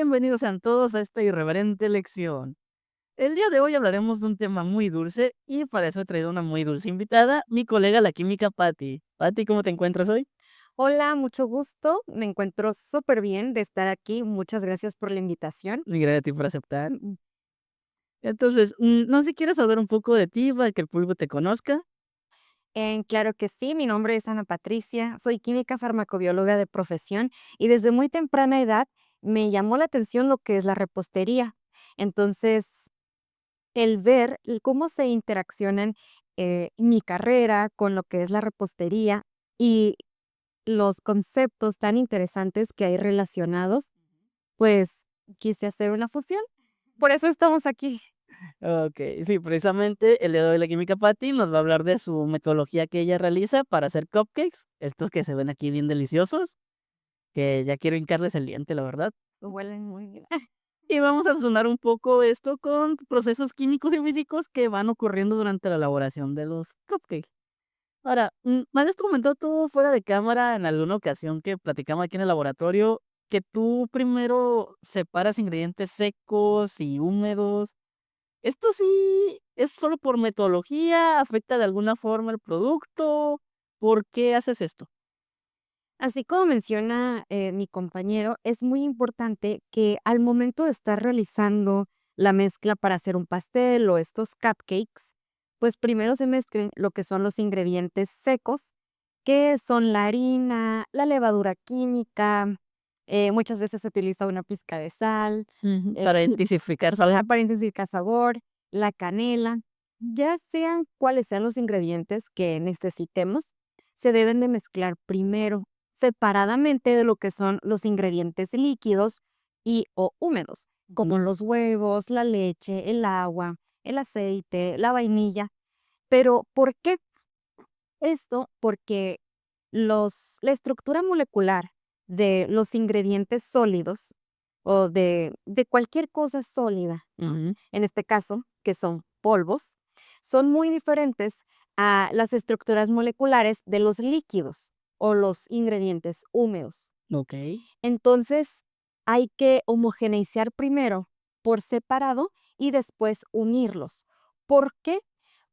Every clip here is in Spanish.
bienvenidos sean todos a esta irreverente lección. El día de hoy hablaremos de un tema muy dulce y para eso he traído una muy dulce invitada, mi colega la química Patty. Patty, ¿cómo te encuentras hoy? Hola, mucho gusto. Me encuentro súper bien de estar aquí. Muchas gracias por la invitación. Y gracias a ti por aceptar. Entonces, no sé si quieres hablar un poco de ti para que el público te conozca. Claro que sí, mi nombre es Ana Patricia, soy química farmacobióloga de profesión y desde muy temprana edad me llamó la atención lo que es la repostería. Entonces, el ver cómo se interaccionan mi carrera con lo que es la repostería y los conceptos tan interesantes que hay relacionados, pues quise hacer una fusión. Por eso estamos aquí. Ok, sí, precisamente el día de hoy la química Patty nos va a hablar de su metodología que ella realiza para hacer cupcakes, estos que se ven aquí bien deliciosos, que ya quiero hincarles el diente, la verdad. Huelen muy bien. Y vamos a resonar un poco esto con procesos químicos y físicos que van ocurriendo durante la elaboración de los cupcakes. Ahora, me habías comentado tú fuera de cámara en alguna ocasión que platicamos aquí en el laboratorio que tú primero separas ingredientes secos y húmedos. ¿Esto sí es solo por metodología? ¿Afecta de alguna forma el producto? ¿Por qué haces esto? Así como menciona mi compañero, es muy importante que al momento de estar realizando la mezcla para hacer un pastel o estos cupcakes, pues primero se mezclen lo que son los ingredientes secos, que son la harina, la levadura química, muchas veces se utiliza una pizca de sal, Ujú. Para intensificar ajá, sabor. para intensificar sabor, la canela, ya sean cuáles sean los ingredientes que necesitemos, se deben de mezclar primero, separadamente de lo que son los ingredientes líquidos y o húmedos, Ujú. como los huevos, la leche, el agua, el aceite, la vainilla. Pero, ¿por qué esto? Porque la estructura molecular de los ingredientes sólidos o de cualquier cosa sólida, ¿no? Ujú. En este caso, que son polvos, son muy diferentes a las estructuras moleculares de los líquidos o los ingredientes húmedos. Ok. Entonces, hay que homogeneizar primero por separado y después unirlos. ¿Por qué?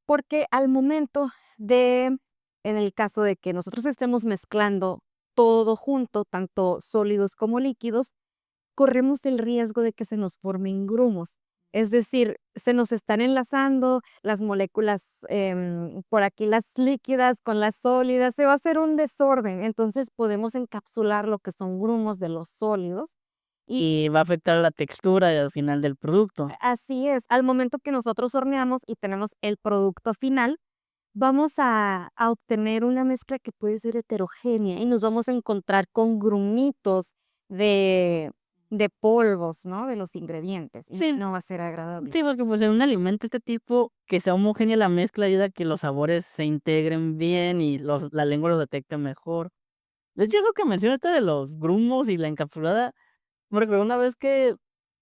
Porque al momento en el caso de que nosotros estemos mezclando todo junto, tanto sólidos como líquidos, corremos el riesgo de que se nos formen grumos. Es decir, se nos están enlazando las moléculas, por aquí las líquidas con las sólidas, se va a hacer un desorden. Entonces podemos encapsular lo que son grumos de los sólidos y Y va a afectar la textura al final del producto. así es, al momento que nosotros horneamos y tenemos el producto final, vamos a obtener una mezcla que puede ser heterogénea y nos vamos a encontrar con grumitos de de polvos, ¿no? De los ingredientes, y Sí, no va a ser agradable. sí, porque, pues, en un alimento de este tipo, que sea homogénea la mezcla ayuda a que los sabores se integren bien y la lengua lo detecte mejor. De hecho, eso que mencionaste de los grumos y la encapsulada, me recordó una vez que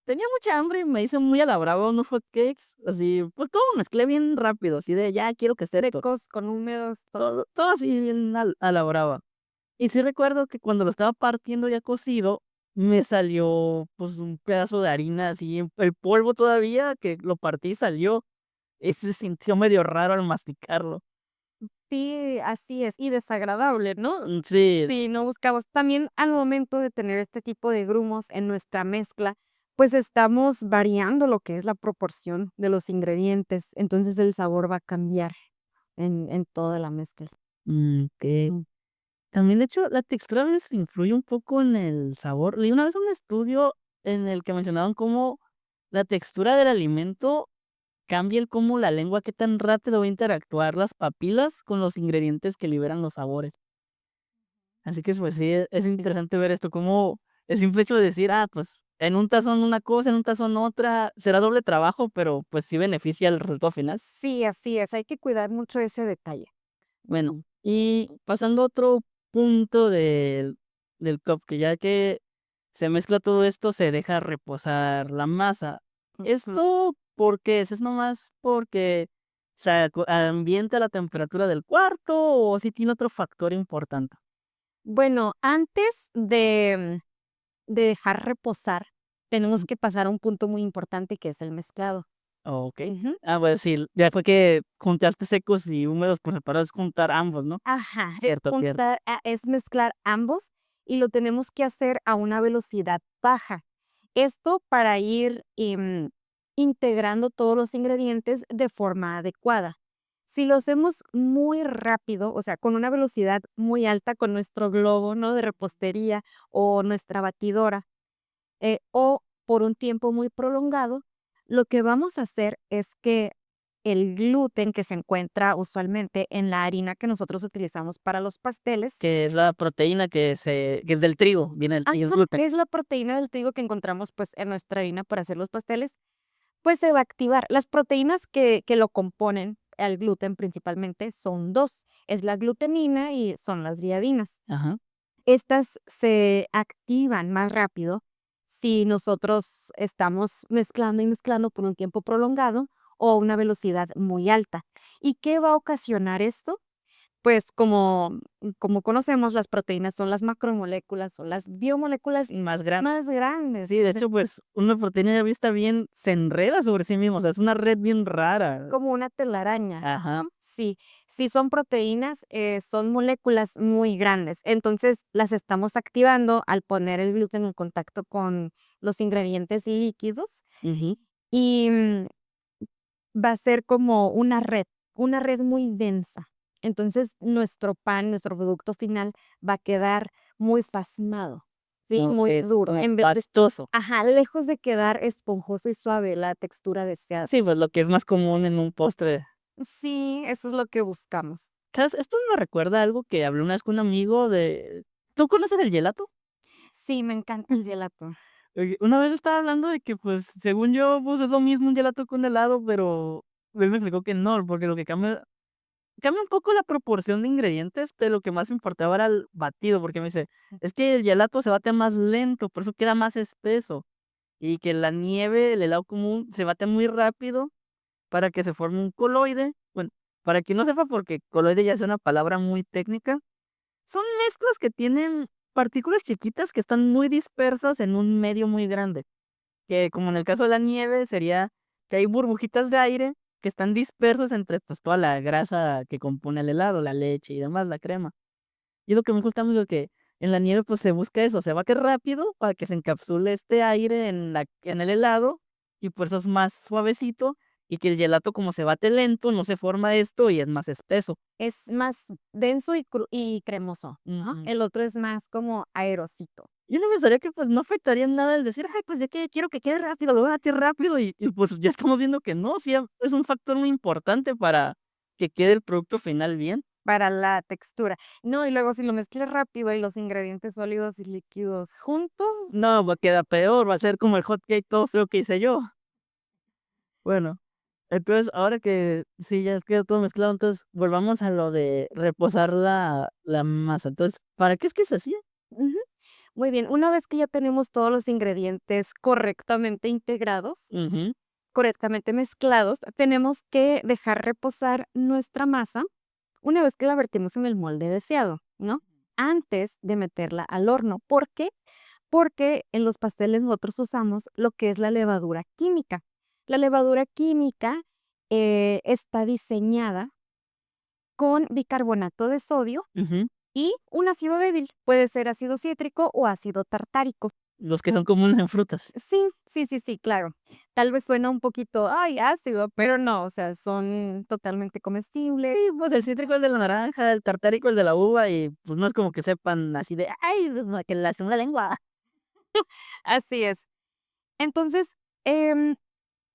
tenía mucha hambre y me hice muy a la brava unos hot cakes, así, pues, todo lo mezclé bien rápido, así de: "Ya quiero que esté esto", Secos con húmedos, todo así bien a la brava. Y sí recuerdo que cuando lo estaba partiendo ya cocido, me salió, pues, un pedazo de harina así, el polvo todavía, que lo partí y salió. Eso se sintió medio raro al masticarlo. sí, así es, y desagradable, ¿no? Sí, Sí, no buscamos también al momento de tener este tipo de grumos en nuestra mezcla, pues estamos variando lo que es la proporción de los ingredientes, entonces el sabor va a cambiar en toda la mezcla. okey. También, de hecho, la textura a veces influye un poco en el sabor. Leí una vez un estudio en el que mencionaban cómo la textura del alimento cambia el cómo la lengua, qué tan rápido va a interactuar las papilas con los ingredientes que liberan los sabores. Así que, pues sí, es interesante ver esto, cómo el simple hecho de decir: "Ah, pues, en un tazón una cosa, en un tazón otra", será doble trabajo, pero, pues, sí beneficia el resultado final. Sí, así es, hay que cuidar mucho ese detalle. Bueno, y pasando a otro punto del cupcake, ya que se mezcla todo esto, se deja reposar la masa. Ujú. ¿Esto por qué es? ¿Es nomás porque se ambienta la temperatura del cuarto o si tiene otro factor importante? Bueno, antes de dejar reposar, tenemos que pasar a un punto muy importante que es el mezclado. Okey. Ujú. Pues sí, ya fue que juntaste secos y húmedos por separado, es juntar ambos, ¿no? Ajá, es Cierto, cierto. juntar, es mezclar ambos y lo tenemos que hacer a una velocidad baja. Esto para ir, integrando todos los ingredientes de forma adecuada. Si lo hacemos muy rápido, o sea, con una velocidad muy alta con nuestro globo, ¿no?, de repostería o nuestra batidora, o por un tiempo muy prolongado, lo que vamos a hacer es que el gluten que se encuentra usualmente en la harina que nosotros utilizamos para los pasteles, Que es la proteína que es del trigo, viene del trigo, es gluten. es la proteína del trigo que encontramos pues en nuestra harina para hacer los pasteles, pues se va a activar. Las proteínas que lo componen, el gluten principalmente, son dos, es la glutenina y son las gliadinas. Ajá. Estas se activan más rápido si nosotros estamos mezclando y mezclando por un tiempo prolongado o a una velocidad muy alta. ¿Y qué va a ocasionar esto? Pues como conocemos, las proteínas son las macromoléculas, son las biomoléculas Más grande. más grandes, Sí, de hecho, pues, una proteína ya vista bien se enreda sobre sí mismo, o sea, es una red bien rara. como una telaraña. Ajá. Sí, sí son proteínas, son moléculas muy grandes. Entonces, las estamos activando al poner el gluten en contacto con los ingredientes líquidos Ujú. y, va a ser como una red muy densa. Entonces, nuestro pan, nuestro producto final va a quedar muy pasmado, ¿sí? Muy duro. Como En vez de pastoso. ajá, lejos de quedar esponjoso y suave, la textura deseada. Sí, pues, lo que es más común en un postre. Sí, eso es lo que buscamos. ¿Sabes? Esto me recuerda a algo que hablé una vez con un amigo de ¿tú conoces el gelato? Sí, me encanta el gelato. Una vez estaba hablando de que, pues, según yo, pues, es lo mismo un gelato que un helado, pero él me explicó que no, porque lo que cambia un poco la proporción de ingredientes, de lo que más me importaba era el batido, porque me dice: "Es que el gelato se bate más lento, por eso queda más espeso, y que la nieve, el helado común, se bate muy rápido para que se forme un coloide". Bueno, para quien no sepa, porque coloide ya es una palabra muy técnica, son mezclas que tienen partículas chiquitas que están muy dispersas en un medio muy grande. Que como en el caso de la nieve sería que hay burbujitas de aire que están dispersas entre, pues, toda la grasa que compone el helado, la leche y demás, la crema. Y es lo que me gusta mucho que en la nieve, pues, se busca eso, se va que rápido para que se encapsule este aire en el helado y por eso es más suavecito, y que el gelato como se bate lento, no se forma esto y es más espeso. Es más denso y cremoso, ¿no? Ujú. El otro es más como aerosito. Yo no pensaría que, pues, no afectaría en nada el decir: "Ay, pues, ya que quiero que quede rápido, lo voy a batir rápido", pues, ya estamos viendo que no, sí, es un factor muy importante para que quede el producto final bien. Para la textura. No, y luego si lo mezclas rápido y los ingredientes sólidos y líquidos juntos, No, va a quedar peor, va a ser como el hot cake todo feo que hice yo. Bueno, entonces, ahora que sí, ya quedó todo mezclado, entonces, volvamos a lo de reposar la masa. Entonces, ¿para qué es que se hacía? ujú, muy bien. Una vez que ya tenemos todos los ingredientes correctamente integrados, Ujú, correctamente mezclados, tenemos que dejar reposar nuestra masa una vez que la vertimos en el molde deseado, ¿no? Antes de meterla al horno. ¿Por qué? Porque en los pasteles nosotros usamos lo que es la levadura química. La levadura química está diseñada con bicarbonato de sodio ujú. y un ácido débil. Puede ser ácido cítrico o ácido tartárico. Los que son comunes en frutas. Sí, sí, sí, sí, claro. Tal vez suena un poquito, ay, ácido, pero no, o sea, son totalmente comestibles. Sí, pues, el cítrico es de la naranja, el tartárico el de la uva y, pues, no es como que sepan así de: "Ay, pues, no, que lastimó la lengua". Así es. Entonces, em,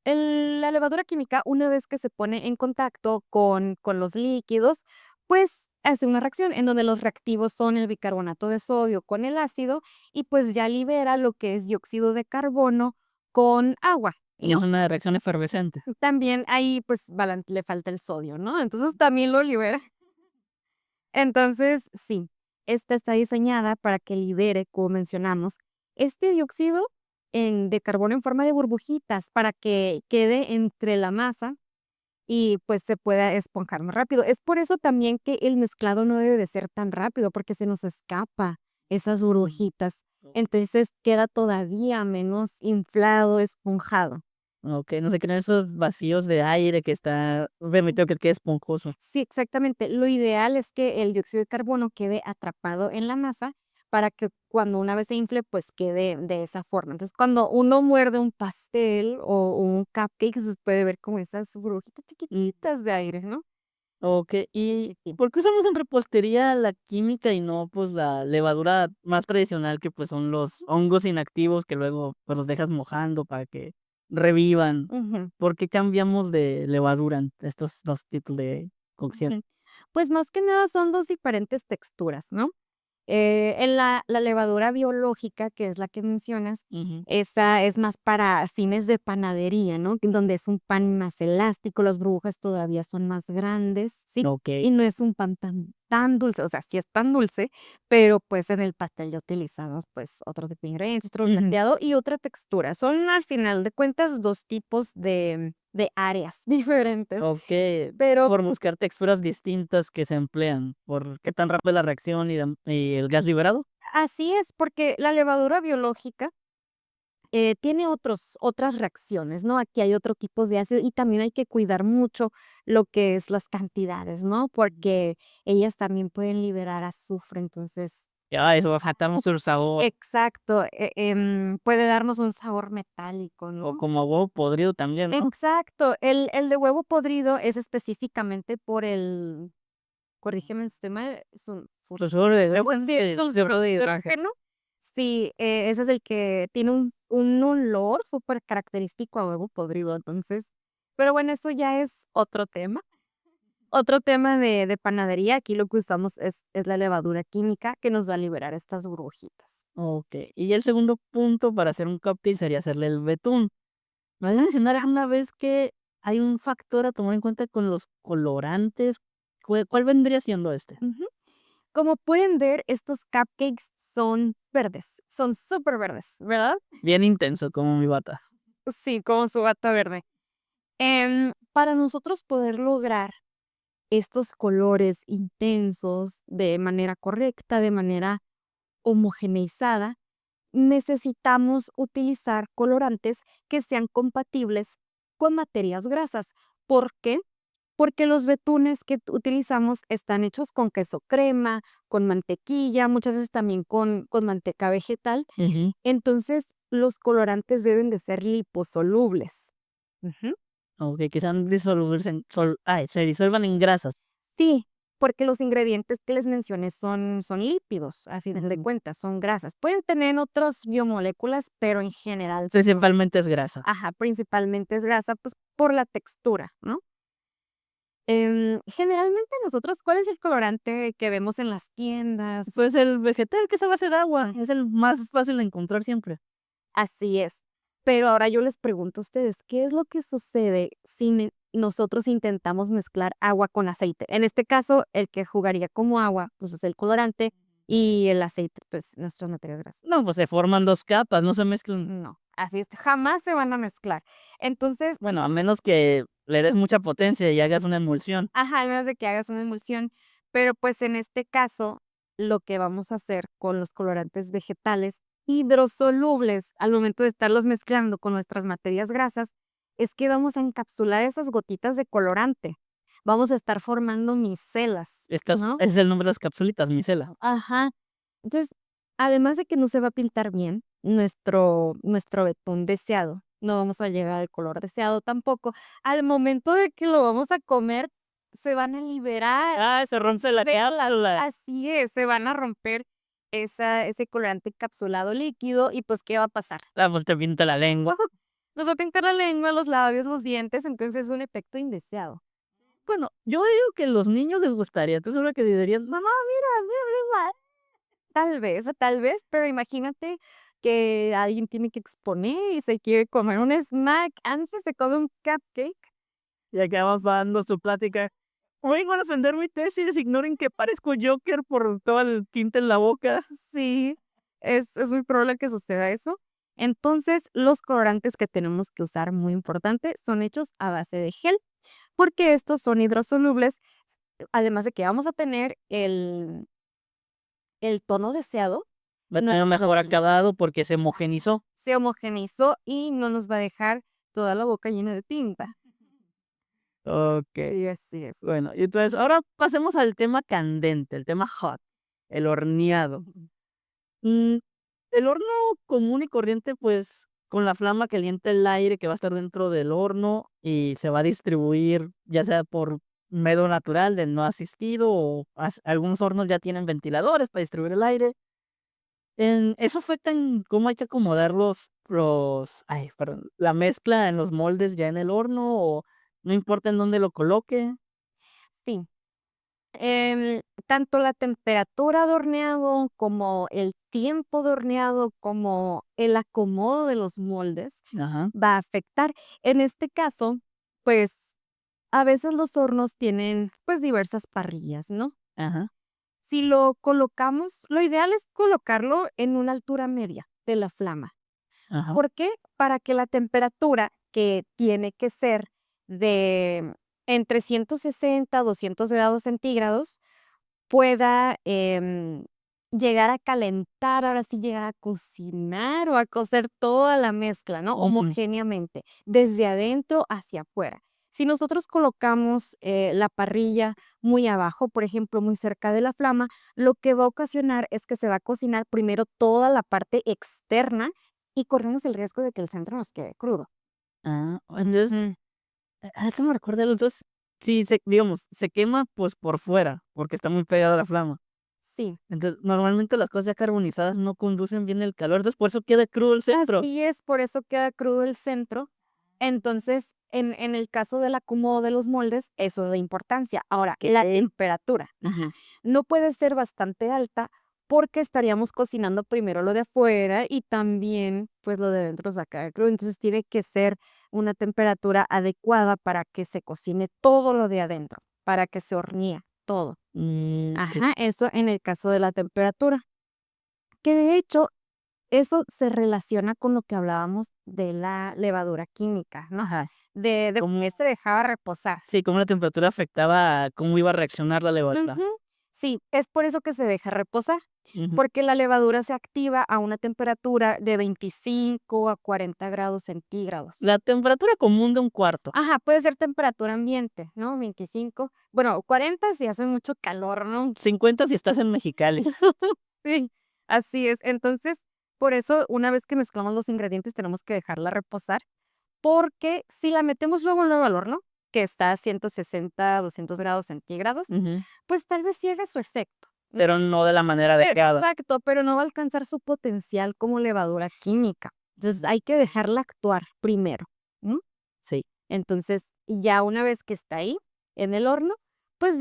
la levadura química, una vez que se pone en contacto con los líquidos, pues hace una reacción en donde los reactivos son el bicarbonato de sodio con el ácido y pues ya libera lo que es dióxido de carbono con agua, Y es ¿no? una reacción efervescente. También ahí pues le falta el sodio, ¿no? Entonces también lo libera. Entonces, sí, esta está diseñada para que libere, como mencionamos, este dióxido de carbono en forma de burbujitas para que quede entre la masa y pues se pueda esponjar más rápido. Es por eso también que el mezclado no debe de ser tan rápido porque se nos escapa esas Mm. burbujitas. entonces queda todavía menos inflado, esponjado. Okey, no se crean esos vacíos de aire que está permitiendo que quede esponjoso. Sí, exactamente. Lo ideal es que el dióxido de carbono quede atrapado en la masa para que cuando una vez se infle, pues quede de esa forma. Entonces, cuando uno muerde un pastel o un cupcake, se puede ver como esas burbujitas chiquititas de aire, ¿no? Okey, ¿y Sí. por qué usamos en repostería la química y no, pues, la levadura más tradicional que, pues, son los hongos inactivos que luego, pues, los dejas mojando para que revivan? Ujú, ¿Por qué cambiamos de levadura en estos 2 tipos de cocción? ujú. Pues más que nada son dos diferentes texturas, ¿no? En la levadura biológica, que es la que mencionas, Ujú. esa es más para fines de panadería, ¿no? Donde es un pan más elástico, las burbujas todavía son más grandes, ¿sí? Okey. Y no es un pan tan dulce, o sea, sí es tan dulce, pero, pues, en el pastel ya utilizamos, pues, otro tipo de ingredientes, otro Ujú. plateado y otra textura. Son, al final de cuentas, 2 tipos de áreas diferentes, Okey, pero por buscar texturas distintas que se emplean, por qué tan rápida es la reacción y el gas liberado. así es, porque la levadura biológica tiene otras reacciones, ¿no? Aquí hay otro tipo de ácido y también hay que cuidar mucho lo que es las cantidades, ¿no? Porque ellas también pueden liberar azufre, entonces Ya, eso baja su sabor, exacto, puede darnos un sabor metálico, o ¿no? como huevo podrido también, ¿no? Exacto, el de huevo podrido es específicamente por corrígeme si estoy mal, Sulfuro de huevo sí, el sulfuro de hidrógeno. Sí, ese es el que tiene un olor súper característico a huevo podrido, entonces pero bueno, eso ya es otro tema de panadería. Aquí lo que usamos es la levadura química que nos va a liberar estas burbujitas. Okey, y el segundo punto para hacer un cupcake sería hacerle el betún. Me habías mencionado alguna vez que hay un factor a tomar en cuenta con los colorantes, ¿cuál vendría siendo este? Ujú. Como pueden ver, estos cupcakes son verdes, son súper verdes, ¿verdad? Bien intenso, como mi bata. Sí, como su bata verde. Para nosotros poder lograr estos colores intensos de manera correcta, de manera homogeneizada, necesitamos utilizar colorantes que sean compatibles con materias grasas. ¿Por qué? Porque los betunes que utilizamos están hechos con queso crema, con mantequilla, muchas veces también con manteca vegetal. Ujú. Entonces, los colorantes deben de ser liposolubles. Ujú. Okey, que sean disolubles en se disuelvan en grasas. Sí, porque los ingredientes que les mencioné son lípidos, a final de Ujú. cuentas, son grasas. Pueden tener otras biomoléculas, pero en general son Principalmente es grasa. ajá, principalmente es grasa, pues, por la textura, ¿no? Generalmente nosotros, ¿cuál es el colorante que vemos en las tiendas? Pues el vegetal que es a base de agua, Ah, es el más fácil de encontrar siempre. así es. Pero ahora yo les pregunto a ustedes, ¿qué es lo que sucede si nosotros intentamos mezclar agua con aceite? En este caso, el que jugaría como agua, pues es el colorante y el aceite, pues nuestras materias grasas. No, pues se forman 2 capas, no se mezclan. No, así es, jamás se van a mezclar. Entonces, Bueno, a menos que le des mucha potencia y hagas una emulsión. ajá, al menos de que hagas una emulsión, pero pues en este caso, lo que vamos a hacer con los colorantes vegetales hidrosolubles al momento de estarlos mezclando con nuestras materias grasas, es que vamos a encapsular esas gotitas de colorante. Vamos a estar formando micelas, Estas ¿no? ese es el nombre de las capsulitas, micela. Ajá. Entonces, además de que no se va a pintar bien nuestro betún deseado, no vamos a llegar al color deseado tampoco. Al momento de que lo vamos a comer, se van a liberar Ah, se rompe la cápsula. así es, se van a romper ese colorante encapsulado líquido y, pues, ¿qué va a pasar? Ah, pues te pinta la lengua. Nos va a pintar la lengua, los labios, los dientes, entonces es un efecto indeseado. Bueno, yo digo que a los niños les gustaría. ¿Tú segura que dirían: "Mamá, mira, mira, Tal vez, pero imagínate que alguien tiene que exponer y se quiere comer un snack antes se come un cupcake. y acabamos dando su plática. Hoy van a defender mi tesis, ignoren que parezco Joker por todo el tinte en la boca. Sí, es muy probable que suceda eso. Entonces, los colorantes que tenemos que usar, muy importante, son hechos a base de gel, porque estos son hidrosolubles, además de que vamos a tener el tono deseado, Va a No tener un mejor homogeneizó. acabado porque se homogenizó. Se homogeneizó y no nos va a dejar toda la boca llena de tinta. Okey. Sí, así es. Bueno, y entonces ahora pasemos al tema candente, el tema hot, el horneado. Mm, el horno común y corriente, pues, con la flama calienta el aire que va a estar dentro del horno y se va a distribuir, ya sea por medio natural del no asistido o algunos hornos ya tienen ventiladores para distribuir el aire. ¿Eso afecta en cómo hay que acomodar perdón, la mezcla en los moldes ya en el horno o no importa en dónde lo coloque? Sí. Tanto la temperatura de horneado, como el tiempo de horneado, como el acomodo de los moldes, Ajá, va a afectar. En este caso, pues, a veces los hornos tienen, pues, diversas parrillas, ¿no? ajá, Si lo colocamos, lo ideal es colocarlo en una altura media de la flama. ajá, ¿Por qué? Para que la temperatura, que tiene que ser de entre 160 a 200 grados centígrados, pueda, llegar a calentar, ahora sí, llegar a cocinar o a cocer toda la mezcla, ¿no? ujú. Homogéneamente, desde adentro hacia afuera. Si nosotros colocamos, la parrilla muy abajo, por ejemplo, muy cerca de la flama, lo que va a ocasionar es que se va a cocinar primero toda la parte externa y corremos el riesgo de que el centro nos quede crudo. Entonces, Ujú, eso me recuerda a los 2. Sí, digamos, se quema, pues, por fuera, porque está muy pegada la flama. sí. Entonces, normalmente las cosas ya carbonizadas no conducen bien el calor, entonces por eso queda crudo el centro. Así es, por eso queda crudo el centro. Entonces, en el caso del acomodo de los moldes, eso es de importancia. Ahora, la temperatura, Ujú. no puede ser bastante alta porque estaríamos cocinando primero lo de afuera y también, pues, lo de dentro se queda crudo. Entonces, tiene que ser una temperatura adecuada para que se cocine todo lo de adentro, para que se hornee todo. Okey. Ajá, eso en el caso de la temperatura, que de hecho eso se relaciona con lo que hablábamos de la levadura química, ¿no? Ajá. De ¿Cómo? que se dejaba reposar. Sí, cómo la temperatura afectaba a cómo iba a reaccionar la levadura. Ujú. Sí, es por eso que se deja reposar, Ujú. porque la levadura se activa a una temperatura de 25 a 40 grados centígrados. La temperatura común de un cuarto, Ajá, puede ser temperatura ambiente, ¿no? 25, bueno, 40 si hace mucho calor, ¿no? 50 si estás en Mexicali. Sí, así es. Entonces, por eso, una vez que mezclamos los ingredientes, tenemos que dejarla reposar. Porque si la metemos luego al horno, que está a 160, 200 grados centígrados, Ujú. pues tal vez sí haga su efecto. Pero no de la manera adecuada. Exacto, pero no va a alcanzar su potencial como levadura química. Entonces hay que dejarla actuar primero, ¿no? Sí. Entonces, ya una vez que está ahí en el horno, pues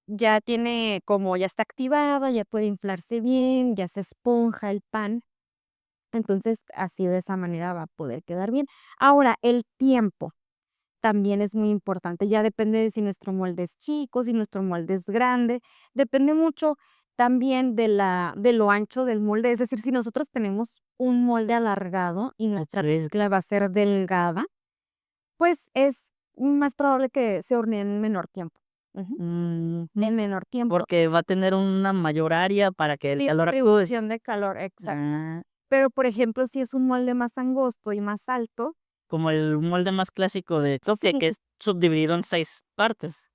ya tiene como ya está activada, ya puede inflarse bien, ya se esponja el pan. Entonces, así de esa manera va a poder quedar bien. Ahora, el tiempo también es muy importante, ya depende de si nuestro molde es chico, si nuestro molde es grande, depende mucho también de lo ancho del molde, es decir, si nosotros tenemos un molde alargado y nuestra Okey. mezcla va a ser delgada, pues es más probable que se hornee en menor tiempo. Ujú, Ujú. en menor tiempo. Porque va a tener una mayor área para que el calor actúe. Distribución de calor, exacto. Ah, Pero, por ejemplo, si es un molde más angosto y más alto, como el molde más clásico de Sofía, sí. que es subdividido en 6 partes.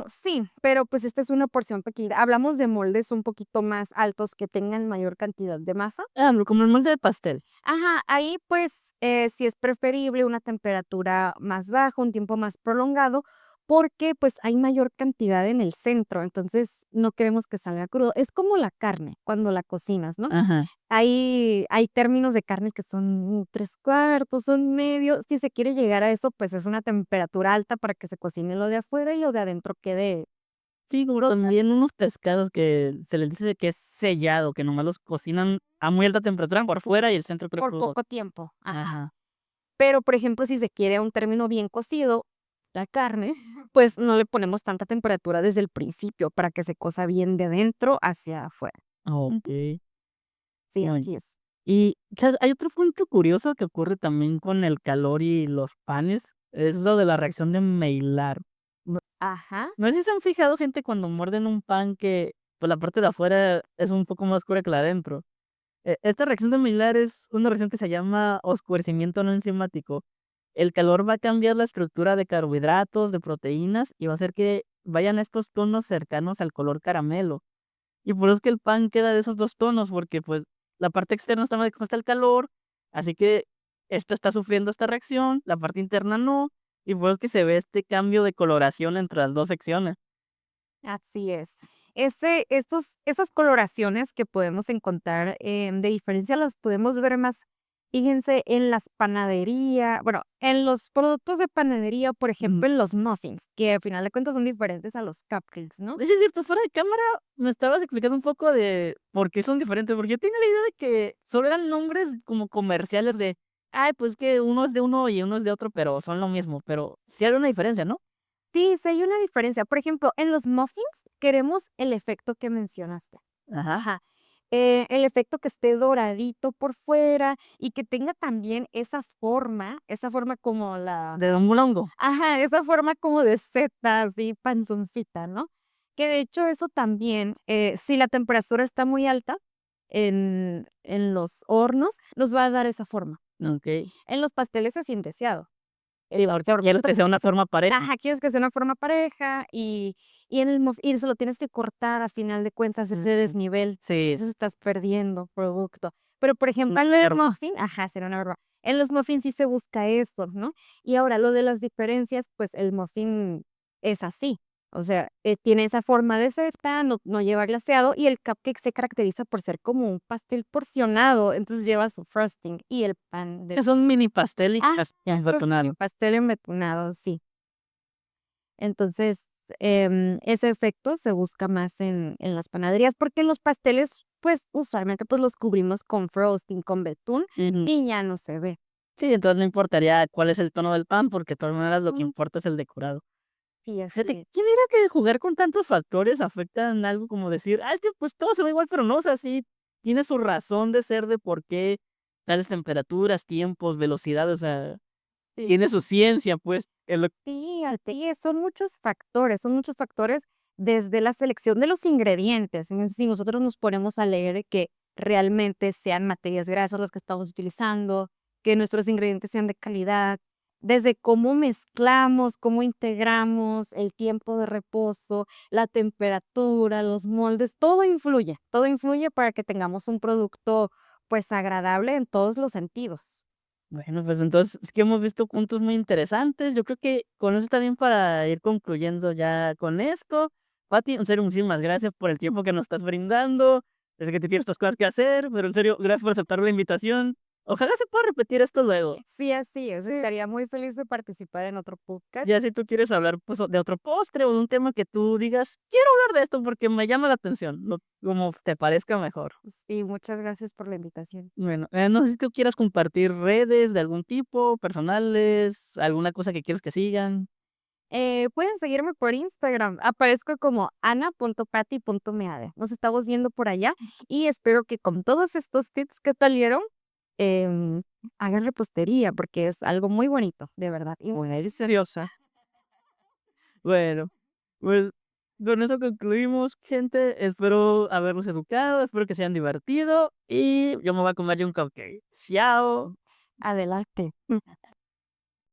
Sí, pero pues esta es una porción pequeña. Hablamos de moldes un poquito más altos que tengan mayor cantidad de masa. Como el molde de pastel. Ajá, ahí pues sí es preferible una temperatura más baja, un tiempo más prolongado, porque pues hay mayor cantidad en el centro, entonces no queremos que salga crudo. Es como la carne cuando la cocinas, ¿no? Ajá. Hay términos de carne que son 3/4, son medio. Si se quiere llegar a eso, pues es una temperatura alta para que se cocine lo de afuera y lo de adentro quede Sí, como también unos pescados que se les dice que es sellado, que nomás los cocinan a muy alta temperatura por fuera y el centro creo por crudo. poco tiempo. Ajá. Ajá. Pero, por ejemplo, si se quiere un término bien cocido, la carne, pues no le ponemos tanta temperatura desde el principio para que se cosa bien de dentro hacia afuera. Ujú. Okey. Sí, Muy así es. y, ¿sabes? Hay otro punto curioso que ocurre también con el calor y los panes, es lo de la reacción de Maillard. No Ajá. no sé si se han fijado, gente, cuando muerden un pan que pues la parte de afuera es un poco más oscura que la de adentro. Esta reacción de Maillard es una reacción que se llama oscurecimiento no enzimático. El calor va a cambiar la estructura de carbohidratos, de proteínas, y va a hacer que vayan a estos tonos cercanos al color caramelo. Y por eso es que el pan queda de esos 2 tonos, porque, pues, la parte externa está más expuesta al calor, así que esto está sufriendo esta reacción, la parte interna no, y por eso es que se ve este cambio de coloración entre las 2 secciones. Así es. Esas coloraciones que podemos encontrar, de diferencia las podemos ver más, fíjense, en las panadería, bueno, en los productos de panadería, por Ujú. ejemplo, en los muffins, que al final de cuentas son diferentes a los cupcakes, ¿no? De hecho, es cierto, fuera de cámara me estabas explicando un poco de por qué son diferentes, porque yo tenía la idea de que solo eran nombres como comerciales de, ay, pues que uno es de uno y uno es de otro, pero son lo mismo, pero sí hay una diferencia, ¿no? Sí, sí hay una diferencia. Por ejemplo, en los muffins queremos el efecto que mencionaste. Ajá. Ajá. El efecto que esté doradito por fuera y que tenga también esa forma como la De Don Molongo. ajá, esa forma como de seta, así panzoncita, ¿no? Que de hecho eso también, si la temperatura está muy alta en los hornos, nos va a dar esa forma. Okey. En los pasteles es indeseado. Sí, ahorita quieres que sea una forma pareja. Ajá, quieres que sea una forma pareja y en el y eso lo tienes que cortar a final de cuentas, ese Ujú. desnivel, Sí, entonces estás perdiendo producto. Pero, por ejemplo, una en el merma. muffin ajá, será una broma. En los muffins sí se busca esto, ¿no? Y ahora lo de las diferencias, pues, el muffin es así, o sea, tiene esa forma de seta, no lleva glaseado, y el cupcake se caracteriza por ser como un pastel porcionado, entonces lleva su frosting y el pan de Es un mini pastel y ah, casi afortunado. pastel embetunado, sí. Entonces, ese efecto se busca más en las panaderías, porque en los pasteles, pues, usualmente, pues, los cubrimos con frosting, con betún, Ujú. y ya no se ve. Sí, entonces no importaría cuál es el tono del pan, porque de todas maneras lo que Mm, importa es el decorado. sí, así Fíjate, es. ¿quién diría que jugar con tantos factores afectan algo como decir: "Ah, es que, pues, todo se ve igual", pero no, o sea, sí tiene su razón de ser de por qué tales temperaturas, tiempos, velocidad, o sea, tiene su ciencia, pues, es lo Sí, así es, son muchos factores desde la selección de los ingredientes. Si nosotros nos ponemos a leer que realmente sean materias grasas las que estamos utilizando, que nuestros ingredientes sean de calidad, desde cómo mezclamos, cómo integramos, el tiempo de reposo, la temperatura, los moldes, todo influye para que tengamos un producto pues agradable en todos los sentidos. bueno, pues, entonces, es que hemos visto puntos muy interesantes. Yo creo que con eso está bien para ir concluyendo ya con esto. Pati, en serio, muchísimas gracias por el tiempo que nos estás brindando. Sé que te tienes otras cosas que hacer, pero en serio, gracias por aceptar la invitación. Ojalá se pueda repetir esto luego. Sí, así es. Sí. Estaría muy feliz de participar en otro podcast. Ya si tú quieres hablar, pues, de otro postre o de un tema que tú digas: "Quiero hablar de esto porque me llama la atención", lo como te parezca mejor. Sí, muchas gracias por la invitación. Bueno, no sé si tú quieras compartir redes de algún tipo, personales, alguna cosa que quieras que sigan. Pueden seguirme por Instagram. Aparezco como ana.pati.meade. Nos estamos viendo por allá y espero que con todos estos tips que salieron, em, hagan repostería porque es algo muy bonito, de verdad, y muy deliciosa. Bueno, pues, con eso concluimos, gente. Espero haberlos educado, espero que se hayan divertido y yo me voy a comer ya un cupcake. Chao. Adelante.